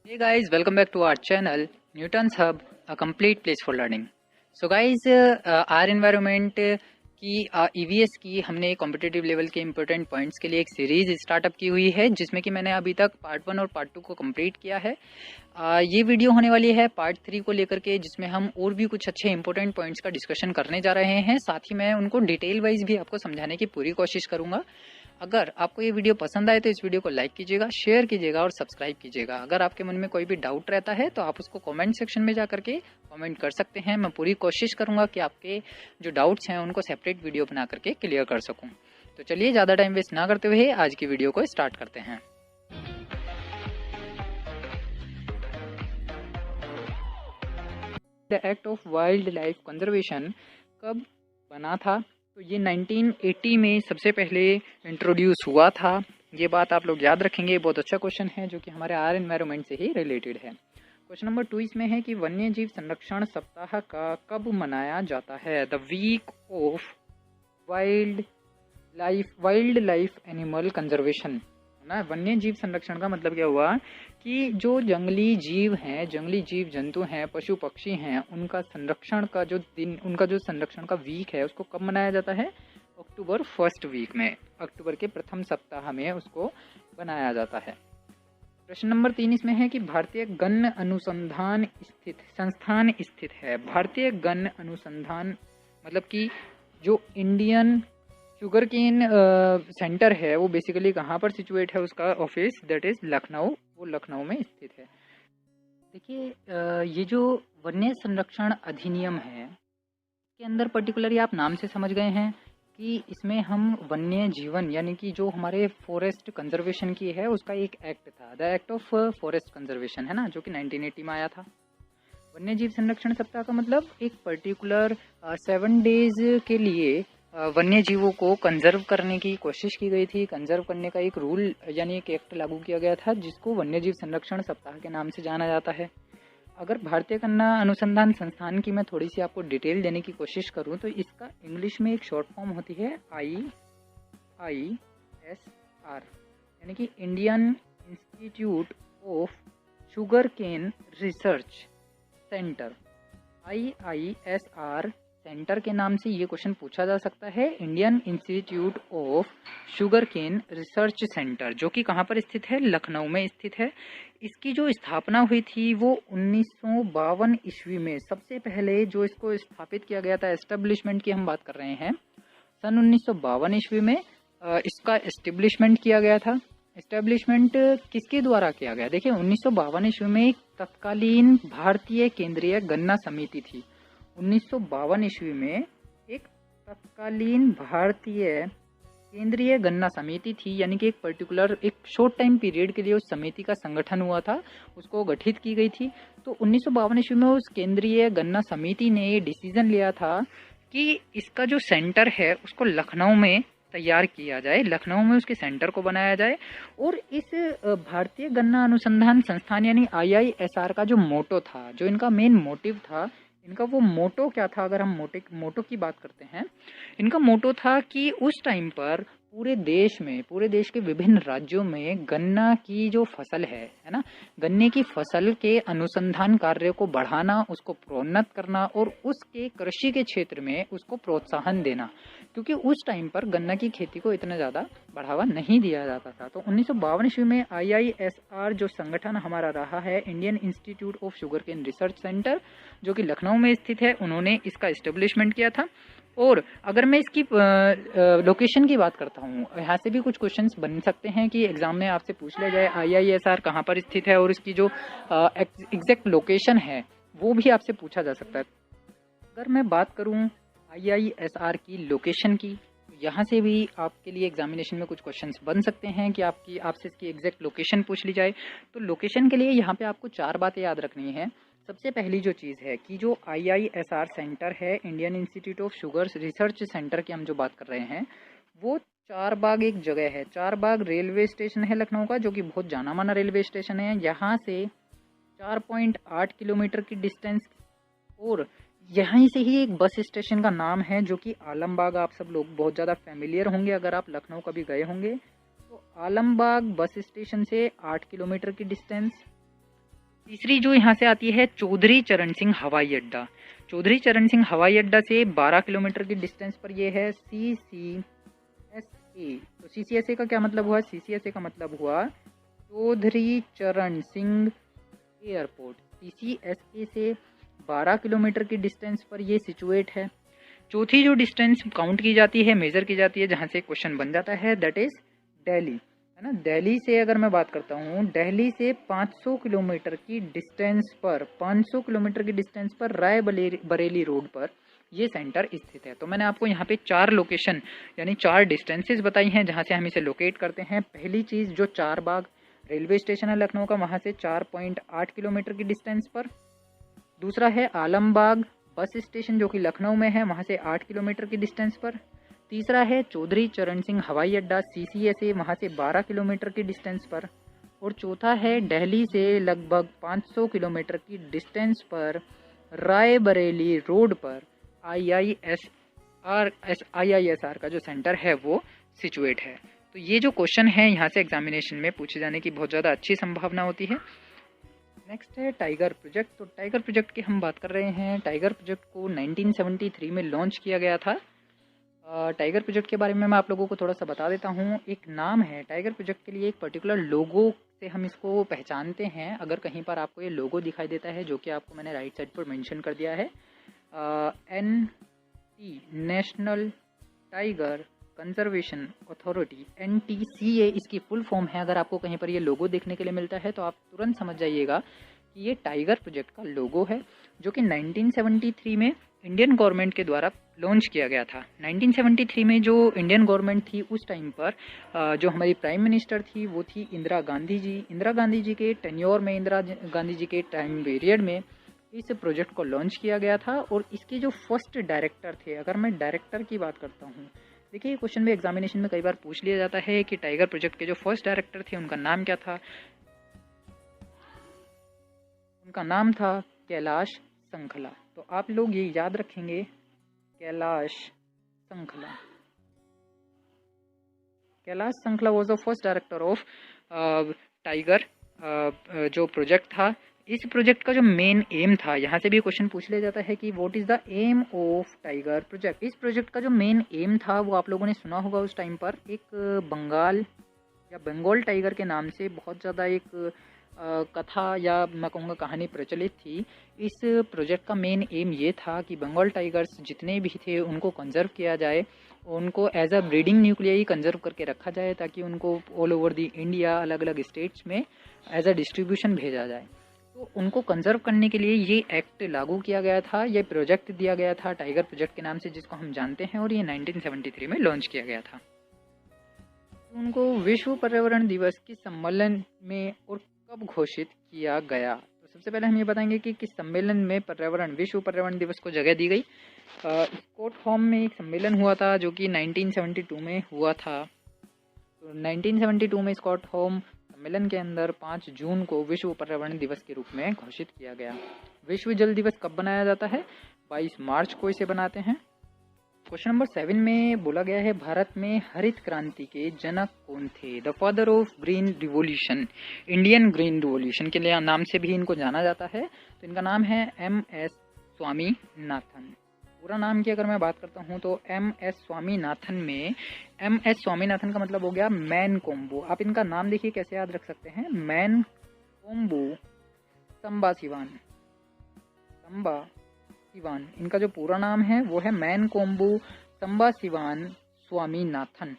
Hey guys, welcome back to our channel Newton's Hub, a complete place for learning. So guys, our environment की EVS की हमने competitive level के important points के लिए एक series startup की हुई है, जिसमें कि मैंने अभी तक पार्ट 1 और पार्ट 2 को कंप्लीट किया है। ये वीडियो होने वाली है पार्ट 3 को लेकर के, जिसमें हम और भी कुछ अच्छे इंपॉर्टेंट पॉइंट्स का डिस्कशन करने जा रहे हैं। साथ ही मैं उनको डिटेल वाइज भी आपको समझाने की पूरी कोशिश करूंगा। अगर आपको ये वीडियो पसंद आए तो इस वीडियो को लाइक कीजिएगा, शेयर कीजिएगा और सब्सक्राइब कीजिएगा। अगर आपके मन में कोई भी डाउट रहता है तो आप उसको कमेंट सेक्शन में जा करके कमेंट कर सकते हैं। मैं पूरी कोशिश करूंगा कि आपके जो डाउट्स हैं उनको सेपरेट वीडियो बना करके क्लियर कर सकूं। तो चलिए ज़्यादा टाइम वेस्ट ना करते हुए आज की वीडियो को स्टार्ट करते हैं। The act of wild life conservation कब बना था? तो ये 1980 में सबसे पहले इंट्रोड्यूस हुआ था। ये बात आप लोग याद रखेंगे, बहुत अच्छा क्वेश्चन है जो कि हमारे आर एनवायरनमेंट से ही रिलेटेड है। क्वेश्चन नंबर 2 इसमें है कि वन्य जीव संरक्षण सप्ताह का कब मनाया जाता है? The week of wildlife animal conservation ना। वन्य जीव संरक्षण का मतलब क्या हुआ कि जो जंगली जीव हैं, जंगली जीव जंतु हैं, पशु पक्षी हैं, उनका संरक्षण का जो दिन, उनका जो संरक्षण का वीक है उसको कब मनाया जाता है? अक्टूबर फर्स्ट वीक में, अक्टूबर के प्रथम सप्ताह में उसको बनाया जाता है। प्रश्न नंबर 3 इसमें है कि भारतीय गण अनुसंधान संस्थान स्थित है। भारतीय गण अनुसंधान मतलब कि जो इंडियन शुगर केन सेंटर है वो बेसिकली कहाँ पर सिचुएट है? उसका ऑफिस दैट इज लखनऊ, वो लखनऊ में स्थित है। देखिए, ये जो वन्य संरक्षण अधिनियम है के अंदर पर्टिकुलरली आप नाम से समझ गए हैं कि इसमें हम वन्य जीवन यानी कि जो हमारे फॉरेस्ट कंजर्वेशन की है उसका एक एक्ट था, the act of forest conservation है ना, जो कि 1980 में आया था। वन्य जीव संरक्षण सप्ताह का मतलब एक पर्टिकुलर 7 डेज के लिए वन्य जीवों को कंजर्व करने की कोशिश की गई थी। कंजर्व करने का एक रूल यानी एक एक्ट लागू किया गया था जिसको वन्य जीव संरक्षण सप्ताह के नाम से जाना जाता है। अगर भारतीय गन्ना अनुसंधान संस्थान की मैं थोड़ी सी आपको डिटेल देने की कोशिश करूं तो इसका इंग्लिश में एक शॉर्ट फॉर्म होती है IISR, यानी कि Indian Institute of Sugarcane Research Centre. IISR centre के नाम से ये क्वेश्चन पूछा जा सकता है। Indian Institute of Sugarcane Research Centre, जो कि कहाँ पर स्थित है? लखनऊ में स्थित है। इसकी जो स्थापना हुई थी वो 1952 ईस्वी में। सबसे पहले जो इसको स्थापित किया गया था, एस्टेब्लिशमेंट की हम बात कर रहे हैं, सन 1952 ईस्वी में इसका एस्टेब्लिशमेंट किया गया था। एस्टेब्लिशमेंट किसके द्वारा किया गया? देखिए, 1952 ईस्वी में एक तत्कालीन भारतीय केंद्रीय गन्ना समिति थी। 1952 ईस्वी में एक तत्कालीन भारतीय केंद्रीय गन्ना समिति थी, यानी कि एक पर्टिकुलर एक शॉर्ट टाइम पीरियड के लिए उस समिति का संगठन हुआ था, उसको गठित की गई थी। तो 1952 ईस्वी में उस केंद्रीय गन्ना समिति ने ये डिसीजन लिया था कि इसका जो सेंटर है उसको लखनऊ में तैयार किया जाए, लखनऊ में उसके सेंटर को बनाया जाए। और इस भारतीय गन्ना अनुसंधान संस्थान यानी IISR का जो मोटो था, जो इनका मेन मोटिव था, इनका वो मोटो क्या था? अगर हम मोटो की बात करते हैं, इनका मोटो था कि उस टाइम पर पूरे देश में, पूरे देश के विभिन्न राज्यों में गन्ना की जो फसल है ना, गन्ने की फसल के अनुसंधान कार्य को बढ़ाना, उसको प्रोन्नत करना और उसके कृषि के क्षेत्र में उसको प्रोत्साहन देना, क्योंकि उस टाइम पर गन्ना की खेती को इतना ज़्यादा बढ़ावा नहीं दिया जाता था। तो 1952 ईस्वी में IISR जो संगठन हमारा रहा है, Indian Institute of Sugarcane Research Centre, जो कि लखनऊ में स्थित है, उन्होंने इसका इस्टेब्लिशमेंट किया था। और अगर मैं इसकी लोकेशन की बात करता हूँ, यहाँ से भी कुछ क्वेश्चंस बन सकते हैं कि एग्जाम में आपसे पूछ लिया जाए IISR कहाँ पर स्थित है और इसकी जो एग्जैक्ट लोकेशन है वो भी आपसे पूछा जा सकता है। अगर मैं बात करूँ IISR की लोकेशन की, यहाँ से भी आपके लिए एग्जामिनेशन में कुछ क्वेश्चंस बन सकते हैं कि आपसे इसकी एग्जैक्ट लोकेशन पूछ ली जाए। तो लोकेशन के लिए यहाँ पे आपको 4 बातें याद रखनी है। सबसे पहली जो चीज़ है कि जो IISR सेंटर है, Indian Institute of sugar research centre की हम जो बात कर रहे हैं, वो 4 बाग एक जगह है। 4 बाग रेलवे स्टेशन है लखनऊ का, जो कि बहुत जाना माना रेलवे स्टेशन है। यहाँ से 4.8 किलोमीटर की डिस्टेंस, और यहीं से ही एक बस स्टेशन का नाम है जो कि आलमबाग। आप सब लोग बहुत ज़्यादा फैमिलियर होंगे अगर आप लखनऊ कभी गए होंगे। तो आलमबाग बस स्टेशन से 8 किलोमीटर की डिस्टेंस, तीसरी जो यहाँ से आती है चौधरी चरण सिंह हवाई अड्डा। चौधरी चरण सिंह हवाई अड्डा से 12 किलोमीटर की डिस्टेंस पर ये है CCSA। तो CCSA का क्या मतलब हुआ? CCSA का मतलब हुआ चौधरी चरण सिंह एयरपोर्ट। CCSA से 12 किलोमीटर की डिस्टेंस पर ये सिचुएट है। चौथी जो डिस्टेंस काउंट की जाती है, मेजर की जाती है, जहाँ से क्वेश्चन बन जाता है, दैट इज दिल्ली, है ना। दिल्ली से अगर मैं बात करता हूँ, दिल्ली से 500 किलोमीटर की डिस्टेंस पर, 500 किलोमीटर की डिस्टेंस पर राय बरेली रोड पर ये सेंटर स्थित है। तो मैंने आपको यहाँ पे 4 लोकेशन यानी 4 डिस्टेंसेस बताई हैं जहाँ से हम इसे लोकेट करते हैं। पहली चीज़ जो चारबाग रेलवे स्टेशन है लखनऊ का, वहाँ से 4.8 किलोमीटर की डिस्टेंस पर। दूसरा है आलमबाग बस स्टेशन जो कि लखनऊ में है, वहाँ से 8 किलोमीटर की डिस्टेंस पर। तीसरा है चौधरी चरण सिंह हवाई अड्डा CCSA, वहाँ से 12 किलोमीटर की डिस्टेंस पर। और चौथा है दिल्ली से लगभग 500 किलोमीटर की डिस्टेंस पर रायबरेली रोड पर IISR का जो सेंटर है वो सिचुएट है। तो ये जो क्वेश्चन है यहाँ से एग्जामिनेशन में पूछे जाने की बहुत ज़्यादा अच्छी संभावना होती है। नेक्स्ट है टाइगर प्रोजेक्ट। तो टाइगर प्रोजेक्ट की हम बात कर रहे हैं। टाइगर प्रोजेक्ट को 1973 में लॉन्च किया गया था। टाइगर प्रोजेक्ट के बारे में मैं आप लोगों को थोड़ा सा बता देता हूँ। एक नाम है टाइगर प्रोजेक्ट के लिए, एक पर्टिकुलर लोगो से हम इसको पहचानते हैं। अगर कहीं पर आपको ये लोगो दिखाई देता है, जो कि आपको मैंने राइट साइड पर मेंशन कर दिया है, NT national tiger conservation authority, NTCA इसकी फुल फॉर्म है। अगर आपको कहीं पर ये लोगो देखने के लिए मिलता है तो आप तुरंत समझ जाइएगा कि ये टाइगर प्रोजेक्ट का लोगो है, जो कि 1973 में इंडियन गवर्नमेंट के द्वारा लॉन्च किया गया था। 1973 में जो इंडियन गवर्नमेंट थी उस टाइम पर जो हमारी प्राइम मिनिस्टर थी वो थी इंदिरा गांधी जी। इंदिरा गांधी जी के टेन्योर में, इंदिरा गांधी जी के टाइम पीरियड में इस प्रोजेक्ट को लॉन्च किया गया था। और इसके जो फर्स्ट डायरेक्टर थे, अगर मैं डायरेक्टर की बात करता हूँ, देखिए क्वेश्चन में एग्जामिनेशन में कई बार पूछ लिया जाता है कि टाइगर प्रोजेक्ट के जो फर्स्ट डायरेक्टर थे उनका नाम क्या था। उनका नाम था कैलाश संखला। तो आप लोग ये याद रखेंगे, कैलाश संखला। कैलाश संखला was the first director of tiger जो प्रोजेक्ट था। इस प्रोजेक्ट का जो मेन एम था, यहाँ से भी क्वेश्चन पूछ लिया जाता है कि what is the aim of tiger project. इस प्रोजेक्ट का जो मेन एम था वो आप लोगों ने सुना होगा उस टाइम पर, एक बंगाल या बंगाल टाइगर के नाम से बहुत ज़्यादा एक कथा या मैं कहूँगा कहानी प्रचलित थी। इस प्रोजेक्ट का मेन एम ये था कि बंगाल टाइगर्स जितने भी थे उनको कंजर्व किया जाए, उनको as a breeding nuclei conserve करके रखा जाए, ताकि उनको ऑल ओवर दी इंडिया अलग अलग स्टेट्स में एज अ डिस्ट्रीब्यूशन भेजा जाए। तो उनको कंजर्व करने के लिए ये एक्ट लागू किया गया था, ये प्रोजेक्ट दिया गया था टाइगर प्रोजेक्ट के नाम से, जिसको हम जानते हैं, और ये 1973 में लॉन्च किया गया था। उनको विश्व पर्यावरण दिवस के सम्मेलन में और कब घोषित किया गया? तो सबसे पहले हम ये बताएंगे कि किस सम्मेलन में विश्व पर्यावरण दिवस को जगह दी गई। स्टॉकहोम में एक सम्मेलन हुआ था जो कि 1972 में हुआ था। तो 1972 में स्टॉकहोम सम्मेलन के अंदर 5 जून को विश्व पर्यावरण दिवस के रूप में घोषित किया गया। विश्व जल दिवस कब बनाया जाता है? 22 मार्च को इसे बनाते हैं। क्वेश्चन नंबर 7 में बोला गया है भारत में हरित क्रांति के जनक कौन थे? The father of green revolution, Indian green revolution के लिए नाम से भी इनको जाना जाता है। तो इनका नाम है MS स्वामीनाथन। पूरा नाम की अगर मैं बात करता हूँ तो MS स्वामीनाथन में MS स्वामीनाथन का मतलब हो गया मैन कोम्बो। आप इनका नाम देखिए कैसे याद रख सकते हैं, मैन कोम्बो संबाशिवान। इनका जो पूरा नाम है वो है मैन कोम्बो संबाशिवान स्वामीनाथन।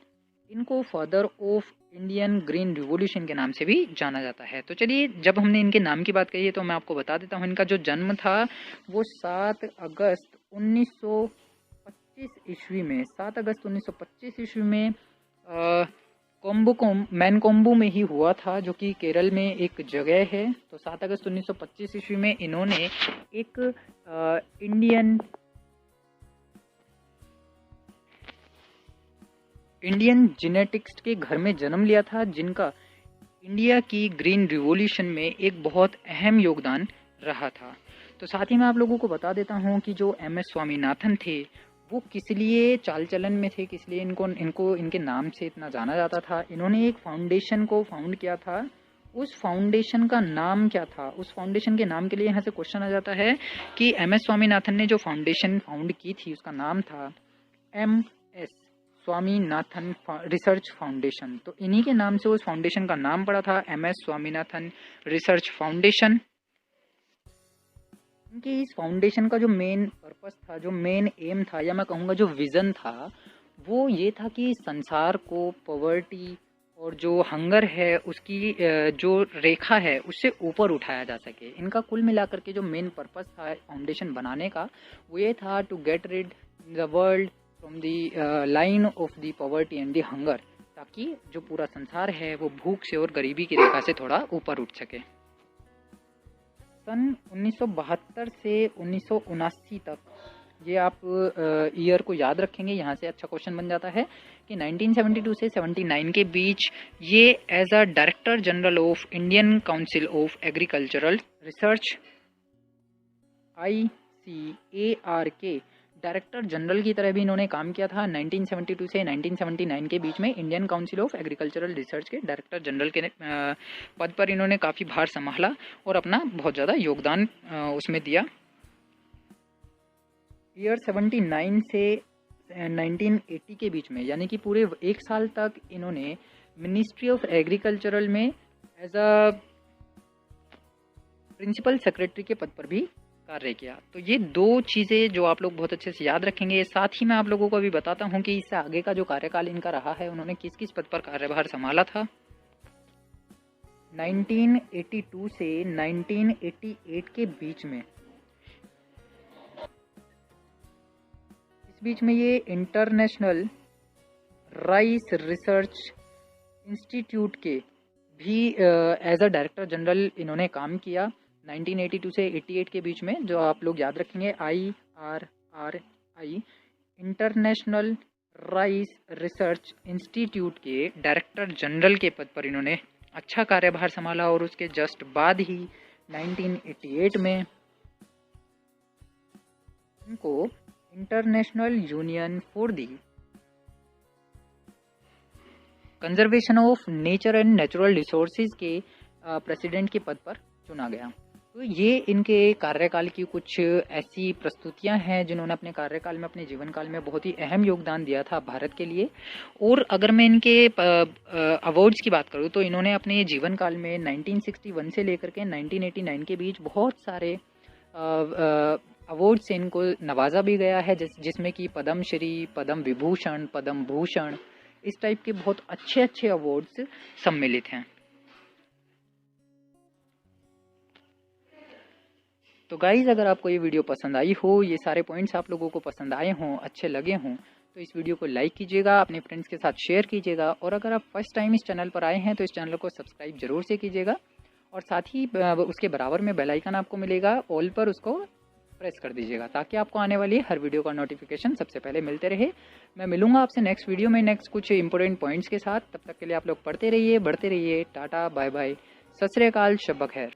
इनको father of Indian green revolution के नाम से भी जाना जाता है। तो चलिए, जब हमने इनके नाम की बात कही है तो मैं आपको बता देता हूँ, इनका जो जन्म था वो 7 अगस्त 1925 ईस्वी में, 7 अगस्त 1925 ईस्वी में मैन कोम्बो में ही हुआ था, जो कि केरल में एक जगह है। तो 7 अगस्त 1925 ईस्वी में इन्होंने एक इंडियन जेनेटिक्स के घर में जन्म लिया था, जिनका इंडिया की ग्रीन रिवॉल्यूशन में एक बहुत अहम योगदान रहा था। तो साथ ही मैं आप लोगों को बता देता हूँ कि जो MS स्वामीनाथन थे वो किस लिए चाल चलन में थे, किस लिए इनको इनके नाम से इतना जाना जाता था। इन्होंने एक फाउंडेशन को फाउंड किया था उस फाउंडेशन का नाम क्या था? उस फाउंडेशन के नाम के लिए यहाँ से क्वेश्चन आ जाता है कि एम एस स्वामीनाथन ने जो फाउंडेशन फाउंड की थी उसका नाम था M S Swaminathan research foundation. तो इन्हीं के नाम से उस फाउंडेशन का नाम पड़ा था M S Swaminathan research foundation. इनके इस फाउंडेशन का जो मेन पर्पस था, जो मेन एम था, या मैं कहूँगा जो विज़न था, वो ये था कि संसार को पॉवर्टी और जो हंगर है उसकी जो रेखा है उससे ऊपर उठाया जा सके। इनका कुल मिलाकर के जो मेन पर्पस था फाउंडेशन बनाने का वो ये था to get rid the world from the line of the poverty and the hunger, ताकि जो पूरा संसार है वो भूख से और गरीबी की रेखा से थोड़ा ऊपर उठ सके। सन 1972 से 1979 तक, ये आप ईयर को याद रखेंगे, यहाँ से अच्छा क्वेश्चन बन जाता है कि 1972 से 79 के बीच ये as a director general of Indian Council of Agricultural Research ICAR के डायरेक्टर जनरल की तरह भी इन्होंने काम किया था। 1972 से 1979 के बीच में Indian Council of Agricultural research के डायरेक्टर जनरल के पद पर इन्होंने काफ़ी भार संभाला और अपना बहुत ज़्यादा योगदान उसमें दिया। ईयर 79 से 1980 के बीच में, यानी कि पूरे एक साल तक इन्होंने मिनिस्ट्री ऑफ एग्रीकल्चरल में एज अ प्रिंसिपल सेक्रेटरी के पद पर भी कार्य किया। तो ये दो चीज़ें जो आप लोग बहुत अच्छे से याद रखेंगे। साथ ही मैं आप लोगों को अभी बताता हूँ कि इससे आगे का जो कार्यकाल इनका रहा है, उन्होंने किस किस पद पर कार्यभार संभाला था। 1982 से 1988 के बीच में, इस बीच में ये इंटरनेशनल राइस रिसर्च इंस्टीट्यूट के भी एज अ डायरेक्टर जनरल इन्होंने काम किया। 1982 से 88 के बीच में, जो आप लोग याद रखेंगे IRRI, international rice research institute के डायरेक्टर जनरल के पद पर इन्होंने अच्छा कार्यभार संभाला। और उसके जस्ट बाद ही 1988 में इनको international union for the conservation of nature and natural resources के प्रेसिडेंट के पद पर चुना गया। तो ये इनके कार्यकाल की कुछ ऐसी प्रस्तुतियां हैं जिन्होंने अपने कार्यकाल में, अपने जीवन काल में बहुत ही अहम योगदान दिया था भारत के लिए। और अगर मैं इनके अवार्ड्स की बात करूँ तो इन्होंने अपने जीवन काल में 1961 से लेकर के 1989 के बीच बहुत सारे अवार्ड से इनको नवाजा भी गया है, जिसमें कि पद्म श्री, पद्म विभूषण, पद्म भूषण, इस टाइप के बहुत अच्छे अच्छे अवार्ड्स सम्मिलित हैं। तो गाइज, अगर आपको ये वीडियो पसंद आई हो, ये सारे पॉइंट्स आप लोगों को पसंद आए हों, अच्छे लगे हों, तो इस वीडियो को लाइक कीजिएगा, अपने फ्रेंड्स के साथ शेयर कीजिएगा। और अगर आप फर्स्ट टाइम इस चैनल पर आए हैं तो इस चैनल को सब्सक्राइब जरूर से कीजिएगा। और साथ ही उसके बराबर में बेल आइकन आपको मिलेगा, ऑल पर उसको प्रेस कर दीजिएगा, ताकि आपको आने वाली हर वीडियो का नोटिफिकेशन सबसे पहले मिलते रहे। मैं मिलूंगा आपसे नेक्स्ट वीडियो में नेक्स्ट कुछ इंपॉर्टेंट पॉइंट्स के साथ। तब तक के लिए आप लोग पढ़ते रहिए, बढ़ते रहिए। टाटा, बाय बाय, सत श्री अकाल, शब बखैर।